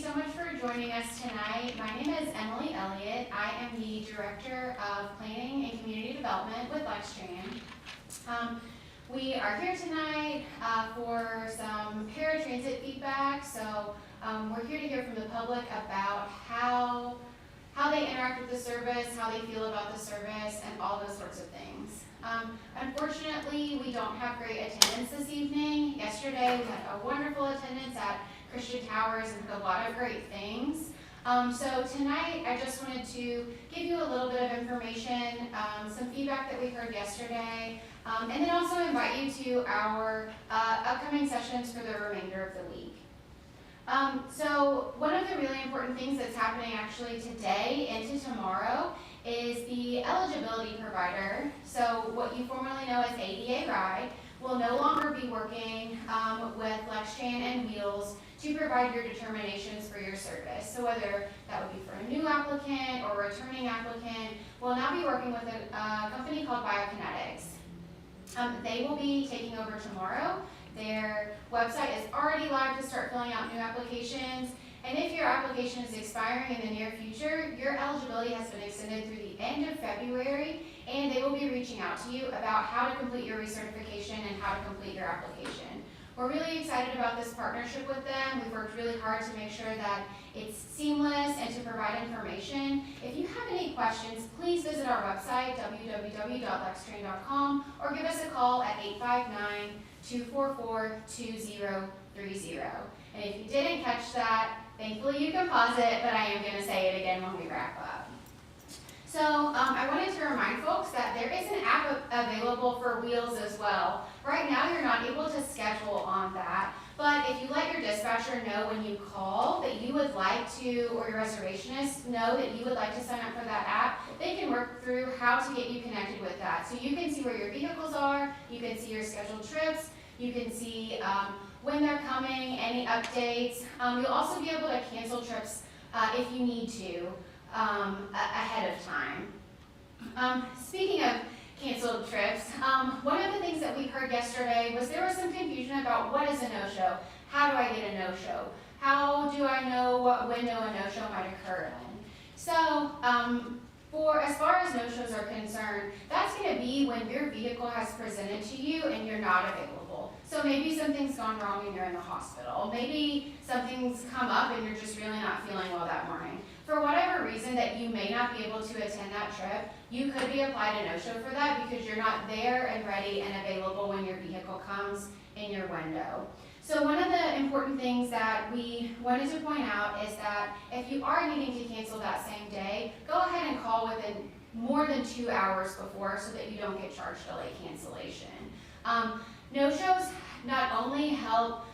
so much for joining us tonight. My name is Emily Elliott. I am the Director of Planning and Community Development with Lextran. We are here tonight for some paratransit feedback. So we're here to hear from the public about how they interact with the service, how they feel about the service, and all those sorts of things. Unfortunately, we don't have great attendance this evening. Yesterday, we had a wonderful attendance at Christian Towers and heard a lot of great things. So tonight, I just wanted to give you a little bit of information, some feedback that we heard yesterday, and then also invite you to our upcoming sessions for the remainder of the week. So one of the really important things that's happening actually today into tomorrow is the eligibility provider. So what you formerly know as ADA Ride will no longer be working with Lextran and Wheels to provide your determinations for your service. So whether that would be for a new applicant or returning applicant, we'll now be working with a company called Biokinetics. They will be taking over tomorrow. Their website is already live to start filling out new applications. And if your application is expiring in the near future, your eligibility has been extended through the end of February, and they will be reaching out to you about how to complete your recertification and how to complete your application. We're really excited about this partnership with them. We've worked really hard to make sure that it's seamless and to provide information. If you have any questions, please visit our website, www.lextran.com, or give us a call at 859-244-2030. And if you didn't catch that, thankfully you can pause it, but I am going to say it again when we wrap up. So I wanted to remind folks that there is an app available for Wheels as well. Right now you're not able to schedule on that, but if you let your dispatcher know when you call that you would like to, or your reservationist know that you would like to sign up for that app, they can work through how to get you connected with that. So you can see where your vehicles are, you can see your scheduled trips, you can see when they're coming, any updates. You'll also be able to cancel trips if you need to ahead of time. Speaking of canceled trips, one of the things that we heard yesterday was there was some confusion about what is a no-show. How do I get a no-show? How do I know what window a no-show might occur in? So as far as no-shows are concerned, that's going to be when your vehicle has presented to you and you're not available. So maybe something's gone wrong and you're in the hospital. Maybe something's come up and you're just really not feeling well that morning. For whatever reason that you may not be able to attend that trip, you could be applied a no-show for that because you're not there and ready and available when your vehicle comes in your window. So one of the important things that we wanted to point out is that if you are needing to cancel that same day, go ahead and call within more than 2 hours before so that you don't get charged a late cancellation. No-shows not only help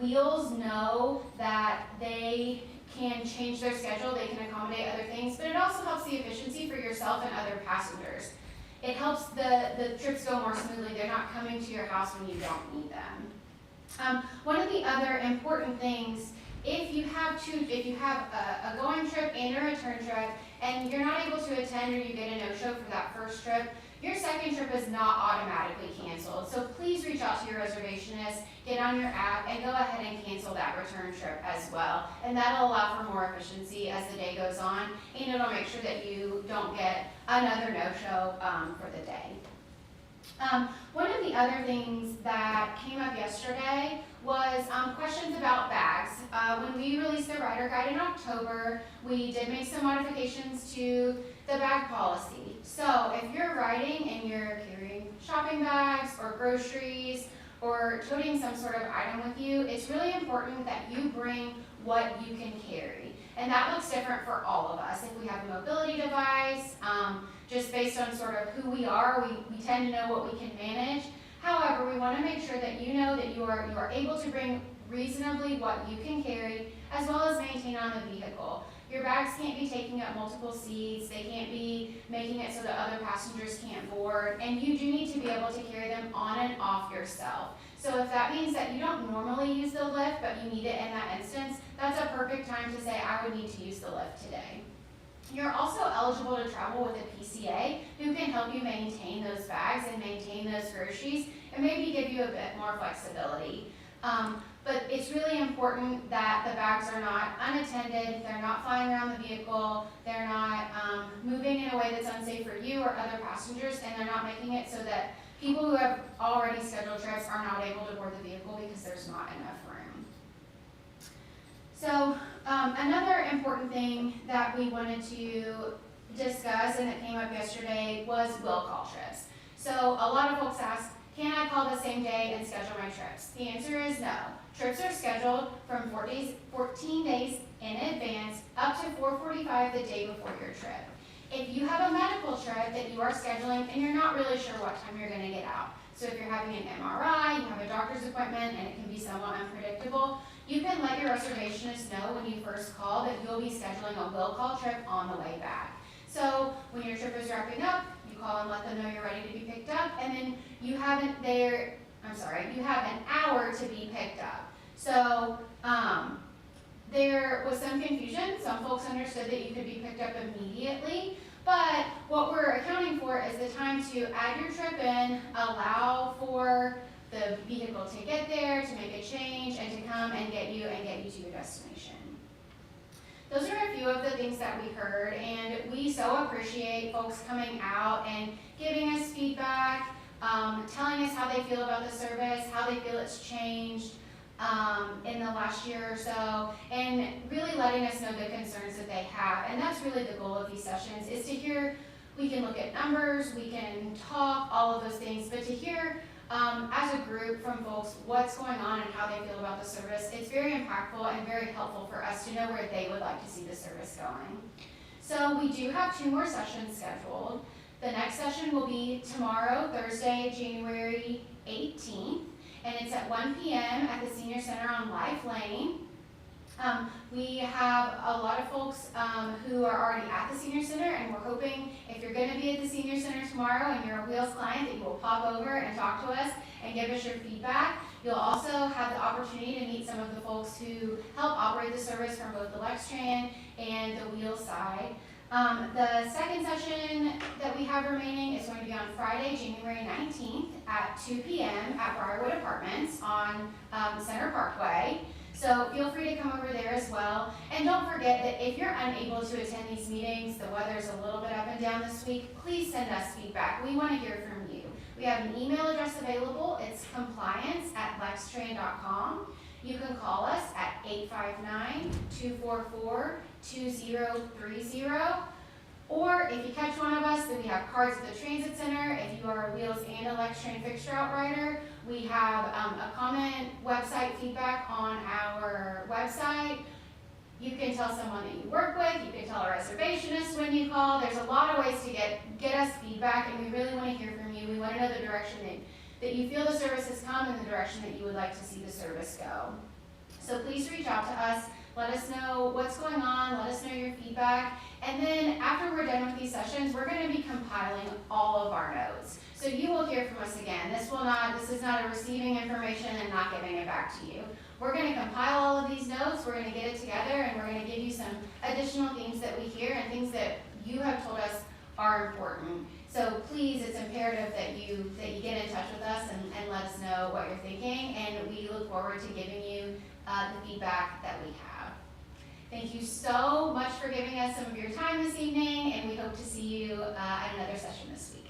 Wheels know that they can change their schedule, they can accommodate other things, but it also helps the efficiency for yourself and other passengers. It helps the trips go more smoothly. They're not coming to your house when you don't need them. One of the other important things, if you have a going trip and a return trip, and you're not able to attend or you get a no-show for that first trip, your second trip is not automatically canceled. So please reach out to your reservationist, get on your app, and go ahead and cancel that return trip as well. And that'll allow for more efficiency as the day goes on, and it'll make sure that you don't get another no-show for the day. One of the other things that came up yesterday was questions about bags. When we released the rider guide in October, we did make some modifications to the bag policy. So if you're riding and you're carrying shopping bags or groceries or toting some sort of item with you, it's really important that you bring what you can carry. And that looks different for all of us. If we have a mobility device, just based on sort of who we are, we tend to know what we can manage. However, we want to make sure that you know that you are able to bring reasonably what you can carry, as well as maintain on the vehicle. Your bags can't be taking up multiple seats, they can't be making it so that other passengers can't board, and you do need to be able to carry them on and off yourself. So if that means that you don't normally use the lift, but you need it in that instance, that's a perfect time to say, I would need to use the lift today. You're also eligible to travel with a PCA who can help you maintain those bags and maintain those groceries and maybe give you a bit more flexibility. But it's really important that the bags are not unattended, they're not flying around the vehicle, they're not moving in a way that's unsafe for you or other passengers, and they're not making it so that people who have already scheduled trips are not able to board the vehicle because there's not enough room. So another important thing that we wanted to discuss and that came up yesterday was will call trips. So a lot of folks ask, can I call the same day and schedule my trips? The answer is no. Trips are scheduled from 14 days in advance up to 4:45 the day before your trip. If you have a medical trip that you are scheduling and you're not really sure what time you're going to get out, so if you're having an MRI, you have a doctor's appointment, and it can be somewhat unpredictable, you can let your reservationist know when you first call that you'll be scheduling a will call trip on the way back. So when your trip is wrapping up, you call and let them know you're ready to be picked up, and then you have an hour to be picked up. So there was some confusion. Some folks understood that you could be picked up immediately, but what we're accounting for is the time to add your trip in, allow for the vehicle to get there, to make a change, and to come and get you to your destination. Those are a few of the things that we heard, and we so appreciate folks coming out and giving us feedback, telling us how they feel about the service, how they feel it's changed in the last year or so, and really letting us know the concerns that they have. And that's really the goal of these sessions, is to hear, we can look at numbers, we can talk, all of those things, but to hear as a group from folks what's going on and how they feel about the service. It's very impactful and very helpful for us to know where they would like to see the service going. So we do have 2 more sessions scheduled. The next session will be tomorrow, Thursday, January 18th, and it's at 1 p.m. at the Senior Center on Life Lane. We have a lot of folks who are already at the Senior Center, and we're hoping if you're going to be at the Senior Center tomorrow and you're a Wheels client that you will pop over and talk to us and give us your feedback. You'll also have the opportunity to meet some of the folks who help operate the service from both the Lextran and the Wheels side. The second session that we have remaining is going to be on Friday, January 19th at 2 p.m. at Briarwood Apartments on Center Parkway. So feel free to come over there as well. And don't forget that if you're unable to attend these meetings, the weather's a little bit up and down this week, please send us feedback. We want to hear from you. We have an email address available. It's compliance@lextran.com. You can call us at 859-244-2030. Or if you catch one of us, then we have cards at the Transit Center. If you are a Wheels and a Lextran fixed route rider, we have a comment website feedback on our website. You can tell someone that you work with. You can tell a reservationist when you call. There's a lot of ways to get us feedback, and we really want to hear from you. We want to know the direction that you feel the service has come and the direction that you would like to see the service go. So please reach out to us. Let us know what's going on. Let us know your feedback. And then after we're done with these sessions, we're going to be compiling all of our notes. So you will hear from us again. This is not a receiving information and not giving it back to you. We're going to compile all of these notes. We're going to get it together, and we're going to give you some additional things that we hear and things that you have told us are important. So please, it's imperative that you get in touch with us and let us know what you're thinking, and we look forward to giving you the feedback that we have. Thank you so much for giving us some of your time this evening, and we hope to see you at another session this week.